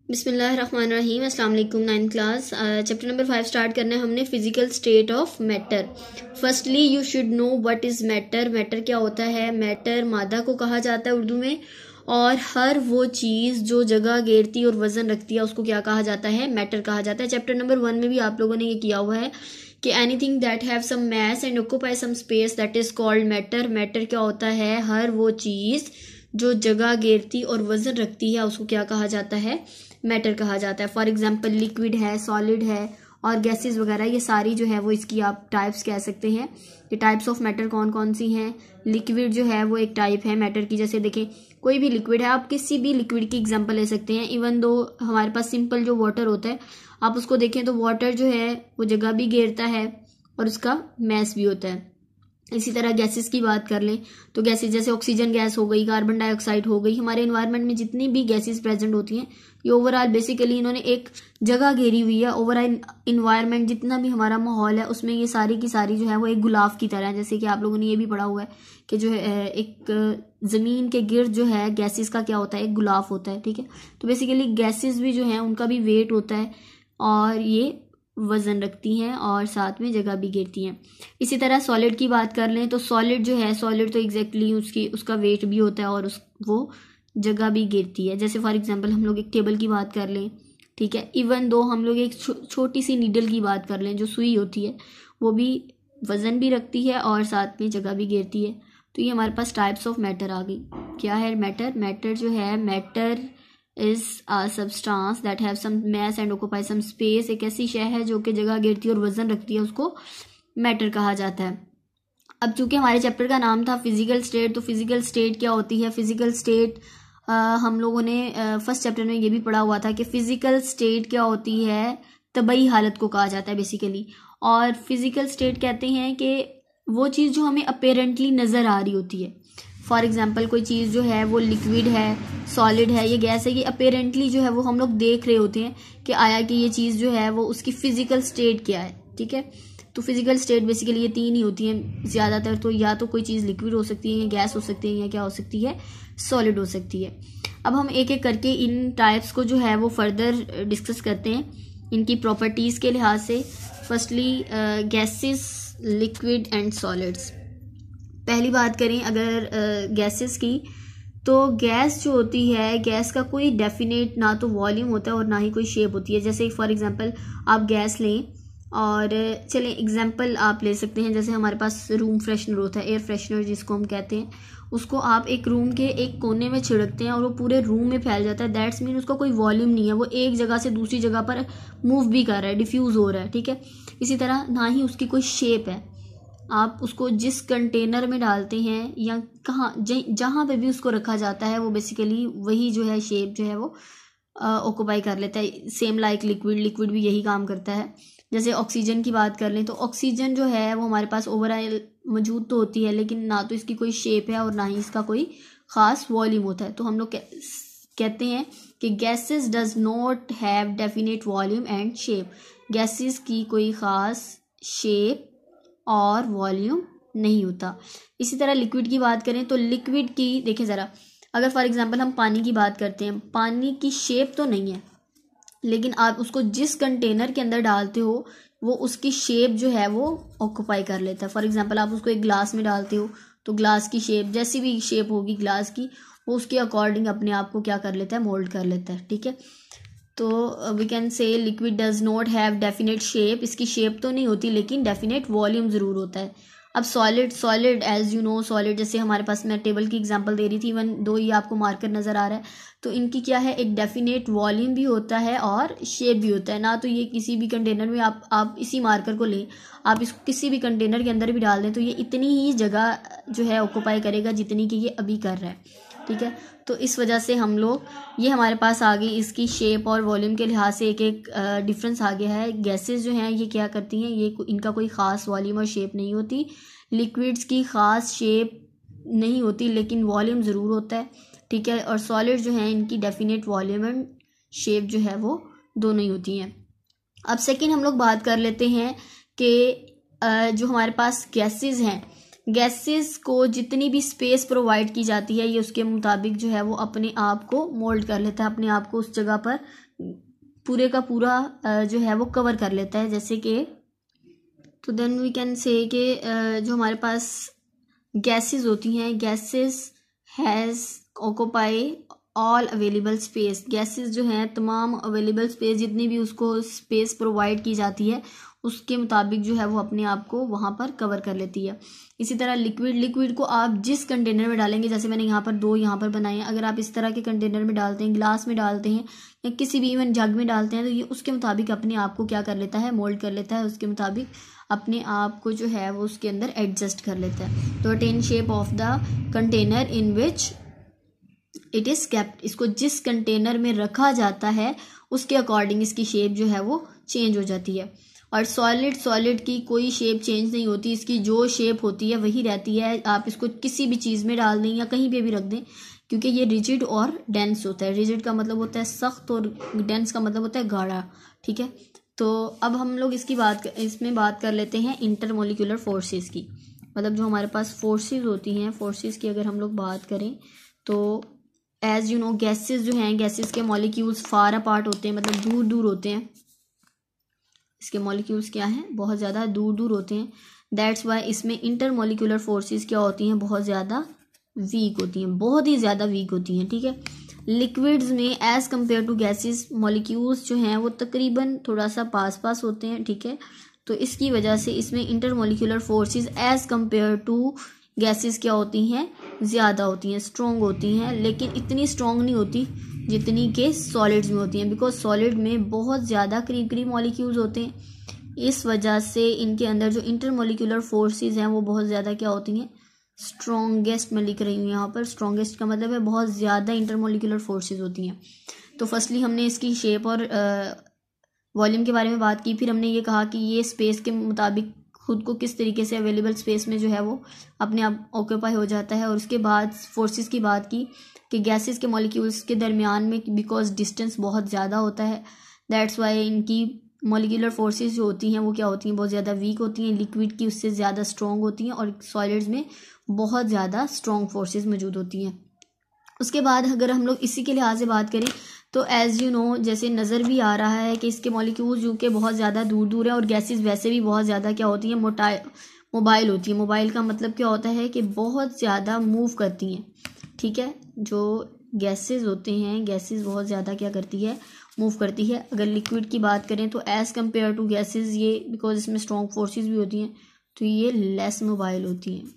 बिस्मिल्लाहिर्रहमानिर्रहीम। अस्सलाम वालेकुम। 9th class chapter number 5 start करना है हमने। Physical state of matter. Firstly you should know what is matter. Matter क्या होता है? मैटर मादा को कहा जाता है उर्दू में, और हर वो चीज़ जो जगह घेरती और वजन रखती है उसको क्या कहा जाता है? मैटर कहा जाता है। चैप्टर नंबर 1 में भी आप लोगों ने ये किया हुआ है कि anything that have some mass and occupy some space that is called matter. Matter क्या होता है? हर वो चीज़ जो जगह घेरती और वजन रखती है उसको क्या कहा जाता है? मैटर कहा जाता है। फॉर एग्जाम्पल लिक्विड है, सॉलिड है और गैसेस वगैरह, ये सारी जो है वो इसकी आप टाइप्स कह सकते हैं। ये टाइप्स ऑफ मैटर कौन कौन सी हैं? लिक्विड जो है वो एक टाइप है मैटर की। जैसे देखें कोई भी लिक्विड है, आप किसी भी लिक्विड की एग्जांपल ले सकते हैं। इवन दो हमारे पास सिंपल जो वाटर होता है, आप उसको देखें तो वाटर जो है वो जगह भी घेरता है और उसका मैस भी होता है। इसी तरह गैसेस की बात कर लें तो गैसेस जैसे ऑक्सीजन गैस हो गई, कार्बन डाइऑक्साइड हो गई, हमारे एनवायरनमेंट में जितनी भी गैसेस प्रेजेंट होती हैं ये ओवरऑल बेसिकली इन्होंने एक जगह घेरी हुई है। ओवरऑल इन्वायरमेंट जितना भी हमारा माहौल है उसमें ये सारी की सारी जो है वो एक गुलाफ की तरह है। जैसे कि आप लोगों ने ये भी पढ़ा हुआ है कि जो है एक जमीन के गिर्द जो है गैसेस का क्या होता है? एक गुलाफ होता है। ठीक है, तो बेसिकली गैसेस भी जो है उनका भी वेट होता है और ये वजन रखती हैं और साथ में जगह भी घेरती हैं। इसी तरह सॉलिड की बात कर लें तो सॉलिड जो है, सॉलिड तो एग्जैक्टली उसका वेट भी होता है और वो जगह भी घेरती है। जैसे फॉर एग्जांपल हम लोग एक टेबल की बात कर लें, ठीक है, इवन दो हम लोग एक छोटी सी नीडल की बात कर लें, जो सुई होती है वो भी वजन भी रखती है और साथ में जगह भी घेरती है। तो ये हमारे पास टाइप्स ऑफ मैटर आ गई। क्या है मैटर? मैटर जो है, matter is a substance that have some mass and occupy some space. एक ऐसी शय है जो कि जगह घेरती है और वजन रखती है, उसको मैटर कहा जाता है। अब चूंकि हमारे चैप्टर का नाम था फिजिकल स्टेट, तो फिजिकल स्टेट क्या होती है? फिजिकल स्टेट हम लोगों ने फर्स्ट चैप्टर में ये भी पढ़ा हुआ था कि फिजिकल स्टेट क्या होती है? तबई हालत को कहा जाता है बेसिकली। और फिजिकल स्टेट कहते हैं कि वो चीज़ जो हमें अपेरेंटली नज़र आ रही होती है। फॉर एग्जाम्पल कोई चीज़ जो है वो लिक्विड है, सॉलिड है, ये गैस है, ये अपेरेंटली जो है वो हम लोग देख रहे होते हैं कि आया कि ये चीज़ जो है वो उसकी फिजिकल स्टेट क्या है। ठीक है, तो फिजिकल स्टेट बेसिकली ये तीन ही होती हैं ज़्यादातर। तो या तो कोई चीज़ लिक्विड हो सकती है, या गैस हो सकती है, या क्या हो सकती है? सॉलिड हो सकती है। अब हम एक एक करके इन टाइप्स को जो है वो फर्दर डिस्कस करते हैं इनकी प्रॉपर्टीज़ के लिहाज से। Firstly gases, liquid and solids. पहली बात करें अगर गैसेस की, तो गैस जो होती है, गैस का कोई डेफिनेट ना तो वॉल्यूम होता है और ना ही कोई शेप होती है। जैसे फॉर एग्जांपल आप गैस लें और चलें एग्जांपल आप ले सकते हैं, जैसे हमारे पास रूम फ्रेशनर होता है, एयर फ्रेशनर जिसको हम कहते हैं, उसको आप एक रूम के एक कोने में छिड़कते हैं और वो पूरे रूम में फैल जाता है। दैट्स मीन उसका कोई वॉल्यूम नहीं है, वो एक जगह से दूसरी जगह पर मूव भी कर रहा है, डिफ्यूज़ हो रहा है। ठीक है, इसी तरह ना ही उसकी कोई शेप है। आप उसको जिस कंटेनर में डालते हैं या जहाँ पे भी उसको रखा जाता है वो बेसिकली वही जो है शेप जो है वो ऑक्यूपाई कर लेता है। सेम लाइक लिक्विड भी यही काम करता है। जैसे ऑक्सीजन की बात कर लें तो ऑक्सीजन जो है वो हमारे पास ओवरऑल मौजूद तो होती है, लेकिन ना तो इसकी कोई शेप है और ना ही इसका कोई ख़ास वॉल्यूम होता है। तो हम लोग कहते हैं कि gases does not have definite volume and shape. Gases की कोई ख़ास शेप और वॉल्यूम नहीं होता। इसी तरह लिक्विड की बात करें तो लिक्विड की देखें ज़रा, अगर फॉर एग्जांपल हम पानी की बात करते हैं, पानी की शेप तो नहीं है, लेकिन आप उसको जिस कंटेनर के अंदर डालते हो वो उसकी शेप जो है वो ऑक्यूपाई कर लेता है। फॉर एग्जांपल आप उसको एक ग्लास में डालते हो तो ग्लास की शेप, जैसी भी शेप होगी ग्लास की, वो उसके अकॉर्डिंग अपने आप को क्या कर लेता है? मोल्ड कर लेता है। ठीक है, तो we can say liquid does not have definite shape. इसकी शेप तो नहीं होती लेकिन डेफिनेट वॉल्यूम ज़रूर होता है। अब solid as you know, solid जैसे हमारे पास मैं टेबल की एग्जांपल दे रही थी, इवन दो ये आपको मार्कर नज़र आ रहा है, तो इनकी क्या है? एक डेफिनेट वॉल्यूम भी होता है और शेप भी होता है। ना तो ये किसी भी कंटेनर में आप इसी मार्कर को लें, आप इसको किसी भी कंटेनर के अंदर भी डाल दें तो ये इतनी ही जगह जो है ऑक्यूपाई करेगा जितनी कि ये अभी कर रहा है। ठीक है, तो इस वजह से हम लोग ये हमारे पास आ गई इसकी शेप और वॉल्यूम के लिहाज से एक डिफरेंस आ गया है। गैसेस जो हैं ये क्या करती हैं? ये इनका कोई ख़ास वॉल्यूम और शेप नहीं होती। लिक्विड्स की ख़ास शेप नहीं होती लेकिन वॉल्यूम ज़रूर होता है। ठीक है, और सॉलिड जो हैं इनकी डेफिनेट वॉल्यूम एंड शेप जो है वो दोनों ही होती हैं। अब सेकेंड हम लोग बात कर लेते हैं कि जो हमारे पास गैसेस हैं, गैसेस को जितनी भी स्पेस प्रोवाइड की जाती है ये उसके मुताबिक जो है वो अपने आप को मोल्ड कर लेता है, अपने आप को उस जगह पर पूरे का पूरा जो है वो कवर कर लेता है। जैसे कि तो देन वी कैन से कि जो हमारे पास गैसेस होती हैं, gases has occupy all available space. Gases जो हैं तमाम अवेलेबल स्पेस जितनी भी उसको स्पेस प्रोवाइड की जाती है उसके मुताबिक जो है वो अपने आप को वहाँ पर कवर कर लेती है। इसी तरह लिक्विड को आप जिस कंटेनर में डालेंगे, जैसे मैंने यहाँ पर 2 यहाँ पर बनाए हैं, अगर आप इस तरह के कंटेनर में डालते हैं, ग्लास में डालते हैं या किसी भी इवन जग में डालते हैं, तो ये उसके मुताबिक अपने आप को क्या कर लेता है, मोल्ड कर लेता है, उसके मुताबिक अपने आप को जो है वो उसके अंदर एडजस्ट कर लेता है। तो attain shape of the container in which it is kept. इसको जिस कंटेनर में रखा जाता है उसके अकॉर्डिंग इसकी शेप जो है वो चेंज हो जाती है। और सॉलिड की कोई शेप चेंज नहीं होती, इसकी जो शेप होती है वही रहती है। आप इसको किसी भी चीज़ में डाल दें या कहीं पे भी रख दें, क्योंकि ये रिजिड और डेंस होता है। रिजिड का मतलब होता है सख्त और डेंस का मतलब होता है गाढ़ा, ठीक है। तो अब हम लोग इसमें बात कर लेते हैं इंटरमोलिकुलर फोर्सेस की। मतलब जो हमारे पास फोर्सेस होती हैं, फोर्सेस की अगर हम लोग बात करें तो एज यू नो गैसेस जो हैं, गैसेस के मॉलिक्यूल्स फार अपार्ट होते हैं, मतलब दूर दूर होते हैं। इसके मॉलिक्यूल्स क्या हैं, बहुत ज़्यादा दूर दूर होते हैं। दैट्स वाई इसमें इंटरमोलिकुलर फोर्सेस क्या होती हैं, बहुत ज़्यादा वीक होती हैं, बहुत ही ज़्यादा वीक होती हैं, ठीक है। लिक्विड्स में as compare to gases molecules जो हैं वो तकरीबन थोड़ा सा पास पास होते हैं, ठीक है। तो इसकी वजह से इसमें intermolecular forces as compare to gases क्या होती हैं, ज़्यादा होती हैं, स्ट्रॉन्ग होती हैं, लेकिन इतनी स्ट्रॉन्ग नहीं होती जितनी के सॉलिड्स में होती हैं, बिकॉज सॉलिड में बहुत ज़्यादा करीब करीब मॉलिक्यूल्स होते हैं। इस वजह से इनके अंदर जो इंटरमोलिकुलर फोर्सेस हैं वो बहुत ज़्यादा क्या होती हैं, स्ट्रॉन्गेस्ट मैं लिख रही हूँ यहाँ पर। स्ट्रॉन्गेस्ट का मतलब है बहुत ज़्यादा इंटरमोलिकुलर फोर्सेस होती हैं। तो फर्स्टली हमने इसकी शेप और वॉल्यूम के बारे में बात की, फिर हमने ये कहा कि ये स्पेस के मुताबिक खुद को किस तरीके से अवेलेबल स्पेस में जो है वो अपने आप ऑक्यूपाई हो जाता है। और उसके बाद फोर्सेस की बात की कि गैसेस के मॉलिक्यूल्स के दरमियान में बिकॉज डिस्टेंस बहुत ज़्यादा होता है, दैट्स वाई इनकी मॉलिक्यूलर फोर्सेस जो होती हैं वो क्या होती हैं, बहुत ज़्यादा वीक होती हैं। लिक्विड की उससे ज़्यादा स्ट्रॉन्ग होती हैं और सॉलिड्स में बहुत ज़्यादा स्ट्रॉन्ग फोर्सेस मौजूद होती हैं। उसके बाद अगर हम लोग इसी के लिहाज से बात करें तो एज़ यू नो जैसे नज़र भी आ रहा है कि इसके मॉलिक्यूल्स जो कि बहुत ज़्यादा दूर दूर है और गैसेस वैसे भी बहुत ज़्यादा क्या होती हैं, मोबाइल होती है। मोबाइल का मतलब क्या होता है कि बहुत ज़्यादा मूव करती हैं, ठीक है। जो गैसेस होते हैं, गैसेस बहुत ज़्यादा क्या करती है, मूव करती है। अगर लिक्विड की बात करें तो एज़ कम्पेयर टू गैसेस ये बिकॉज इसमें स्ट्रॉन्ग फोर्सेस भी होती हैं तो ये लेस मोबाइल होती हैं,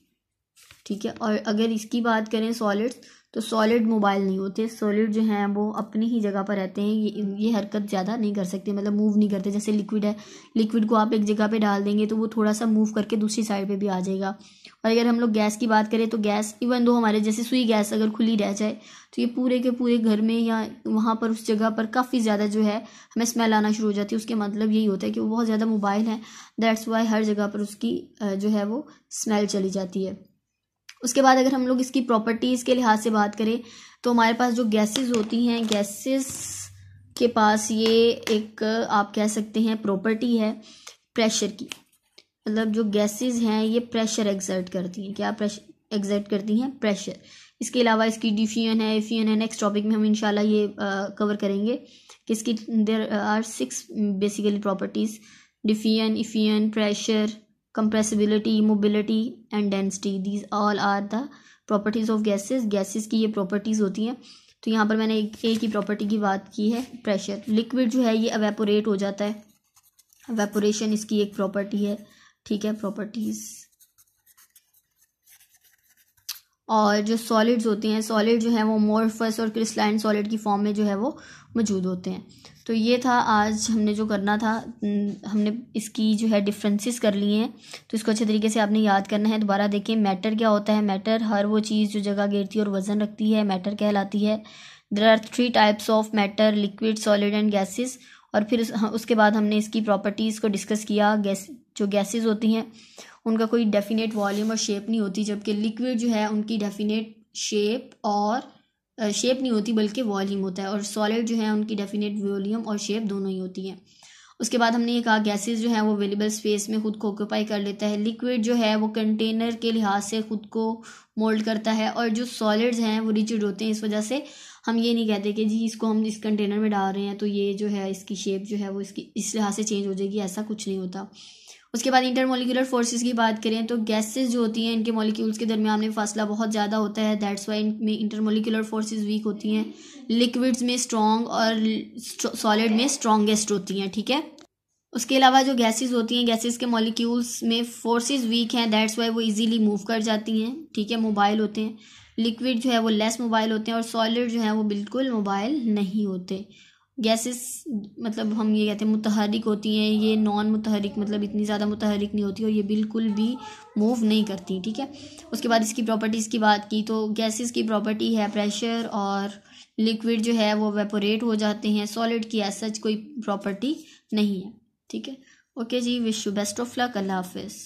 ठीक है। और अगर इसकी बात करें सॉलिड्स, तो सॉलिड मोबाइल नहीं होते। सॉलिड जो हैं वो अपनी ही जगह पर रहते हैं, ये हरकत ज़्यादा नहीं कर सकते, मतलब मूव नहीं करते। जैसे लिक्विड है, लिक्विड को आप एक जगह पे डाल देंगे तो वो थोड़ा सा मूव करके दूसरी साइड पे भी आ जाएगा। और अगर हम लोग गैस की बात करें तो गैस इवन दो हमारे जैसे सुई गैस अगर खुली रह जाए तो ये पूरे के पूरे घर में या वहाँ पर उस जगह पर काफ़ी ज़्यादा जो है हमें स्मेल आना शुरू हो जाती है। उसके मतलब यही होता है कि वो बहुत ज़्यादा मोबाइल है, दैट्स वाई हर जगह पर उसकी जो है वो स्मेल चली जाती है। उसके बाद अगर हम लोग इसकी प्रॉपर्टीज़ के लिहाज से बात करें तो हमारे पास जो गैसेस होती हैं, गैसेस के पास ये एक आप कह सकते हैं प्रॉपर्टी है प्रेशर की। मतलब जो गैसेस हैं ये प्रेशर एक्सर्ट करती हैं। क्या प्रेशर एक्सर्ट करती हैं? प्रेशर। इसके अलावा इसकी डिफ्यूजन है, एफियन है। नेक्स्ट टॉपिक में हम इंशाल्लाह ये कवर करेंगे कि इसकी there are 6 basically properties: diffusion, effusion, pressure, compressibility, mobility and density. These all are the properties of gases. gases की ये properties होती हैं। तो यहाँ पर मैंने एक ही property की बात की है, प्रेशर। लिक्विड जो है ये evaporate हो जाता है, evaporation इसकी एक property है, ठीक है, properties। और जो सॉलिड्स होते हैं, सॉलिड जो है वो मोरफस और क्रिस्टलाइन सॉलिड की फॉर्म में जो है वो मौजूद होते हैं। तो ये था आज हमने जो करना था, हमने इसकी जो है डिफरेंसेस कर लिए हैं, तो इसको अच्छे तरीके से आपने याद करना है। दोबारा देखें, मैटर क्या होता है? मैटर हर वो चीज़ जो जगह घेरती है और वज़न रखती है, मैटर कहलाती है। There are 3 types of matter: liquid, solid and gases. और फिर उसके बाद हमने इसकी प्रॉपर्टीज़ को डिस्कस किया। जो गैसेस होती हैं उनका कोई डेफिनेट वॉल्यूम और शेप नहीं होती, जबकि लिक्विड जो है उनकी डेफिनेट शेप और शेप नहीं होती बल्कि वॉल्यूम होता है। और सॉलिड जो है उनकी डेफिनेट वॉल्यूम और शेप दोनों ही होती हैं। उसके बाद हमने ये कहा गैसेस जो है वो अवेलेबल स्पेस में खुद को ऑक्यूपाई कर लेता है। लिक्विड जो है वो कंटेनर के लिहाज से खुद को मोल्ड करता है, और जो सॉलिड्स हैं वो रिजिड होते हैं। इस वजह से हम ये नहीं कहते कि जी इसको हम इस कंटेनर में डाल रहे हैं तो ये जो है इसकी शेप जो है वो इसकी इस लिहाज से चेंज हो जाएगी, ऐसा कुछ नहीं होता। उसके बाद इंटरमोलिकुलर फोर्सेस की बात करें तो गैसेस जो होती हैं इनके मॉलिक्यूल्स के दरमियान में फासला बहुत ज़्यादा होता है, दैट्स वाई इनमें इंटरमोलिकुलर फोर्सेस वीक होती हैं। लिक्विड्स में स्ट्रॉन्ग और सॉलिड में स्ट्रॉन्गेस्ट होती हैं, ठीक है। उसके अलावा जो गैसेस होती हैं, गैसेस के मॉलिक्यूल्स में फोर्सेस वीक हैं, दैट्स वाई वो इजीली मूव कर जाती हैं, ठीक है, मोबाइल होते हैं। लिक्विड जो है वो लेस मोबाइल होते हैं, और सॉलिड जो है वो बिल्कुल मोबाइल नहीं होते। गैसेस मतलब हम ये कहते हैं मुतहरिक होती हैं, ये नॉन मुतहरिक मतलब इतनी ज़्यादा मुतहरिक नहीं होती और ये बिल्कुल भी मूव नहीं करती, ठीक है। उसके बाद इसकी प्रॉपर्टीज़ की बात की तो गैसेस की प्रॉपर्टी है प्रेशर, और लिक्विड जो है वो वेपोरेट हो जाते हैं। सॉलिड की एज सच कोई प्रॉपर्टी नहीं है, ठीक है। ओके जी, wish you best of luck, अल्लाह हाफिज़।